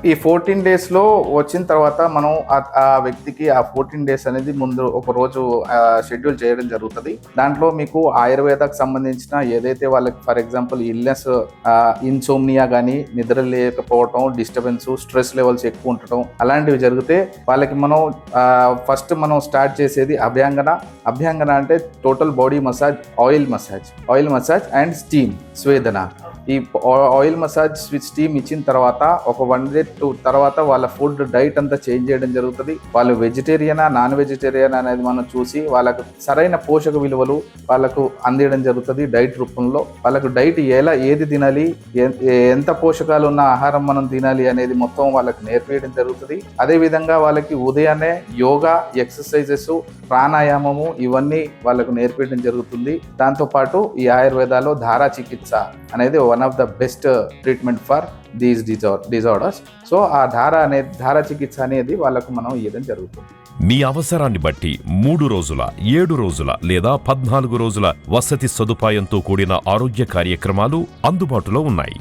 ఈ 14 డేస్‌లో వచ్చిన తర్వాత మనం ఆ వ్యక్తికి ఆ 14 డేస్ అనేది ముందు ఒక రోజు షెడ్యూల్ చేయడం జరుగుతది. దాంట్లో మీకు ఆయుర్వేదాకు సంబంధించిన ఏదైతే వాళ్ళకి ఫర్ ఎగ్జాంపుల్ ఇల్‌నెస్ ఇన్సోమ్నియా గానీ, నిద్ర లేకపోవటం, డిస్టర్బెన్స్, స్ట్రెస్ లెవెల్స్ ఎక్కువ ఉండటం అలాంటివి జరిగితే వాళ్ళకి మనం ఫస్ట్ మనం స్టార్ట్ చేసేది అభ్యంగన. అభ్యంగన అంటే total body massage, oil massage and steam స్వేదన. ఈ ఆయిల్ మసాజ్ విత్ స్టీమ్ ఇచ్చిన తర్వాత ఒక 1 డే తర్వాత వాళ్ళ ఫుడ్ డైట్ అంతా చేంజ్ చేయడం జరుగుతుంది. వాళ్ళు వెజిటేరియనా నాన్ వెజిటేరియన్ అనేది మనం చూసి వాళ్ళకు సరైన పోషక విలువలు వాళ్ళకు అందించడం జరుగుతుంది డైట్ రూపంలో. వాళ్ళకు డైట్ ఏది తినాలి, ఎంత పోషకాలు ఉన్న ఆహారం మనం తినాలి అనేది మొత్తం వాళ్ళకి నేర్పించడం జరుగుతుంది. అదేవిధంగా వాళ్ళకి ఉదయాన్నే యోగా, ఎక్సర్సైజెస్, ప్రాణాయామము ఇవన్నీ వాళ్ళకు నేర్పించడం జరుగుతుంది. దాంతోపాటు ఈ ఆయుర్వేదాలో ధారా చికిత్స అనేది one of the best treatment for these disorders. So ఆ ధారా చికిత్స అనేది వాళ్ళకు మనం ఇవ్వడం జరుగుతుంది. మీ అవసరాన్ని బట్టి 3 రోజుల, 7 రోజుల లేదా 14 రోజుల వసతి సదుపాయంతో కూడిన ఆరోగ్య కార్యక్రమాలు అందుబాటులో ఉన్నాయి.